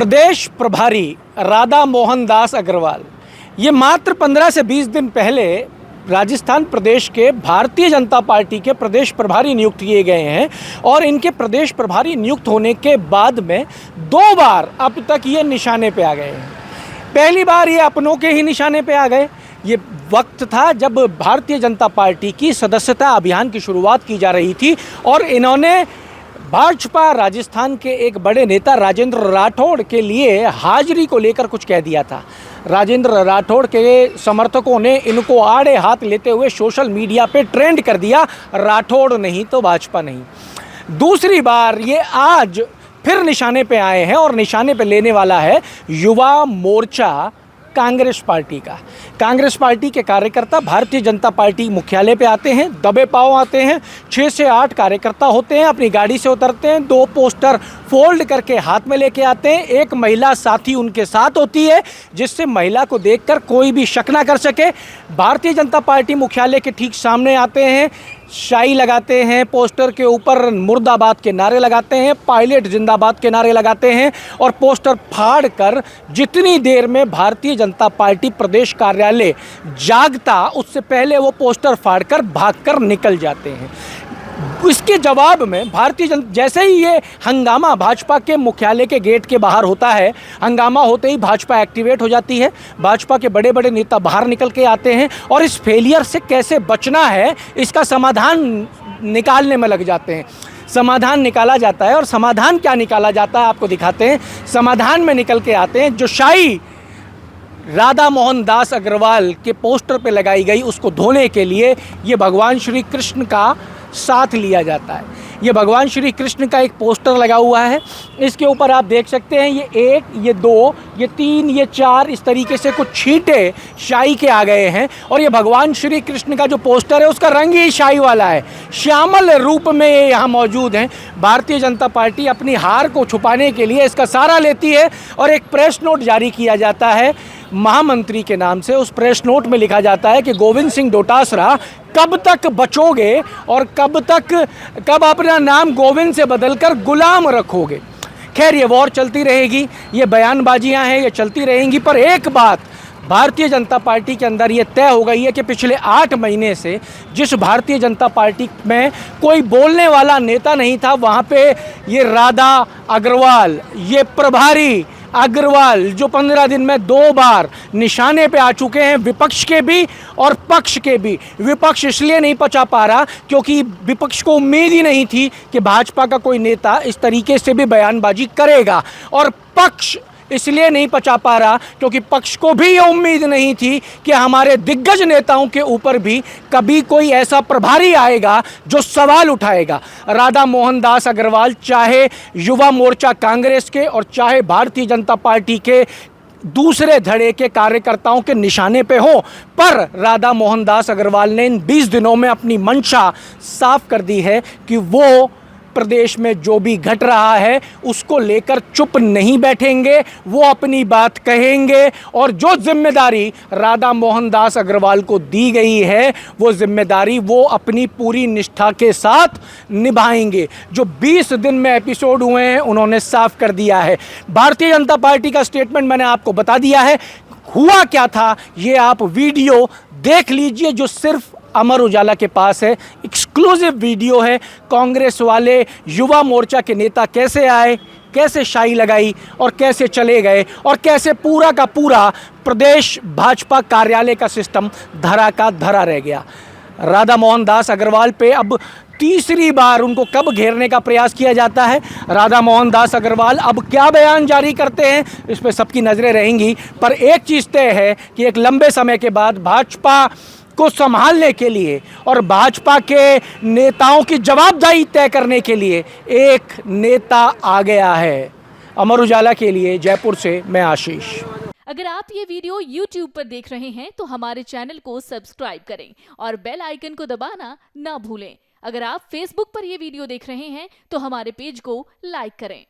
प्रदेश प्रभारी राधा मोहन दास अग्रवाल ये मात्र 15 से 20 दिन पहले राजस्थान प्रदेश के भारतीय जनता पार्टी के प्रदेश प्रभारी नियुक्त किए गए हैं और इनके प्रदेश प्रभारी नियुक्त होने के बाद में 2 बार अब तक ये निशाने पे आ गए हैं। पहली बार ये अपनों के ही निशाने पे आ गए। ये वक्त था जब भारतीय जनता पार्टी की सदस्यता अभियान की शुरुआत की जा रही थी और इन्होंने भाजपा राजस्थान के एक बड़े नेता राजेंद्र राठौड़ के लिए हाजिरी को लेकर कुछ कह दिया था। राजेंद्र राठौड़ के समर्थकों ने इनको आड़े हाथ लेते हुए सोशल मीडिया पे ट्रेंड कर दिया, राठौड़ नहीं तो भाजपा नहीं। दूसरी बार ये आज फिर निशाने पे आए हैं और निशाने पे लेने वाला है युवा मोर्चा कांग्रेस पार्टी का। कांग्रेस पार्टी के कार्यकर्ता भारतीय जनता पार्टी मुख्यालय पे आते हैं, दबे पांव आते हैं। 6 से 8 कार्यकर्ता होते हैं, अपनी गाड़ी से उतरते हैं, 2 पोस्टर फोल्ड करके हाथ में लेके आते हैं। एक महिला साथी उनके साथ होती है जिससे महिला को देखकर कोई भी शक ना कर सके। भारतीय जनता पार्टी मुख्यालय के ठीक सामने आते हैं, शाई लगाते हैं, पोस्टर के ऊपर मुर्दाबाद के नारे लगाते हैं, पायलट जिंदाबाद के नारे लगाते हैं और पोस्टर फाड़ कर जितनी देर में भारतीय जनता पार्टी प्रदेश कार्यालय जागता उससे पहले वो पोस्टर फाड़ कर भागकर निकल जाते हैं। इसके जवाब में जैसे ही ये हंगामा भाजपा के मुख्यालय के गेट के बाहर होता है, हंगामा होते ही भाजपा एक्टिवेट हो जाती है। भाजपा के बड़े बड़े नेता बाहर निकल के आते हैं और इस फेलियर से कैसे बचना है इसका समाधान निकालने में लग जाते हैं। समाधान निकाला जाता है और समाधान क्या निकाला जाता है आपको दिखाते हैं। समाधान में निकल के आते हैं जो शाई राधा मोहन दास अग्रवाल के पोस्टर पे लगाई गई उसको धोने के लिए ये भगवान श्री कृष्ण का साथ लिया जाता है। ये भगवान श्री कृष्ण का एक पोस्टर लगा हुआ है, इसके ऊपर आप देख सकते हैं ये 1, ये 2, ये 3, ये 4 इस तरीके से कुछ छींटे शाही के आ गए हैं और ये भगवान श्री कृष्ण का जो पोस्टर है उसका रंग ही शाही वाला है। श्यामल रूप में ये यहाँ मौजूद हैं। भारतीय जनता पार्टी अपनी हार को छुपाने के लिए इसका सहारा लेती है और एक प्रेस नोट जारी किया जाता है महामंत्री के नाम से। उस प्रेस नोट में लिखा जाता है कि गोविंद सिंह डोटासरा कब तक बचोगे और कब अपना नाम गोविंद से बदलकर गुलाम रखोगे। खैर ये वॉर चलती रहेगी, ये बयानबाजियां हैं, ये चलती रहेंगी। पर एक बात भारतीय जनता पार्टी के अंदर ये तय हो गई है कि पिछले 8 महीने से जिस भारतीय जनता पार्टी में कोई बोलने वाला नेता नहीं था, वहाँ पे ये राधा अग्रवाल, ये प्रभारी अग्रवाल जो 15 दिन में 2 बार निशाने पे आ चुके हैं, विपक्ष के भी और पक्ष के भी। विपक्ष इसलिए नहीं पचा पा रहा क्योंकि विपक्ष को उम्मीद ही नहीं थी कि भाजपा का कोई नेता इस तरीके से भी बयानबाजी करेगा, और पक्ष इसलिए नहीं पचा पा रहा क्योंकि पक्ष को भी ये उम्मीद नहीं थी कि हमारे दिग्गज नेताओं के ऊपर भी कभी कोई ऐसा प्रभारी आएगा जो सवाल उठाएगा। राधा मोहन दास अग्रवाल चाहे युवा मोर्चा कांग्रेस के और चाहे भारतीय जनता पार्टी के दूसरे धड़े के कार्यकर्ताओं के निशाने पे हो, पर राधा मोहन दास अग्रवाल ने इन 20 दिनों में अपनी मंशा साफ कर दी है कि वो प्रदेश में जो भी घट रहा है उसको लेकर चुप नहीं बैठेंगे, वो अपनी बात कहेंगे और जो जिम्मेदारी राधा मोहन दास अग्रवाल को दी गई है वो जिम्मेदारी वो अपनी पूरी निष्ठा के साथ निभाएंगे। जो 20 दिन में एपिसोड हुए हैं उन्होंने साफ कर दिया है। भारतीय जनता पार्टी का स्टेटमेंट मैंने आपको बता दिया है। हुआ क्या था ये आप वीडियो देख लीजिए जो सिर्फ अमर उजाला के पास है, एक्सक्लूसिव वीडियो है। कांग्रेस वाले युवा मोर्चा के नेता कैसे आए, कैसे शाही लगाई और कैसे चले गए और कैसे पूरा का पूरा प्रदेश भाजपा कार्यालय का सिस्टम धरा का धरा रह गया। राधा मोहन दास अग्रवाल पे अब तीसरी बार उनको कब घेरने का प्रयास किया जाता है, राधा मोहन दास अग्रवाल अब क्या बयान जारी करते हैं, इस पर सबकी नज़रें रहेंगी। पर एक चीज़ तय है कि एक लंबे समय के बाद भाजपा को संभालने के लिए और भाजपा के नेताओं की जवाबदेही तय करने के लिए एक नेता आ गया है। अमर उजाला के लिए जयपुर से मैं आशीष। अगर आप ये वीडियो YouTube पर देख रहे हैं तो हमारे चैनल को सब्सक्राइब करें और बेल आइकन को दबाना ना भूलें। अगर आप Facebook पर ये वीडियो देख रहे हैं तो हमारे पेज को लाइक करें।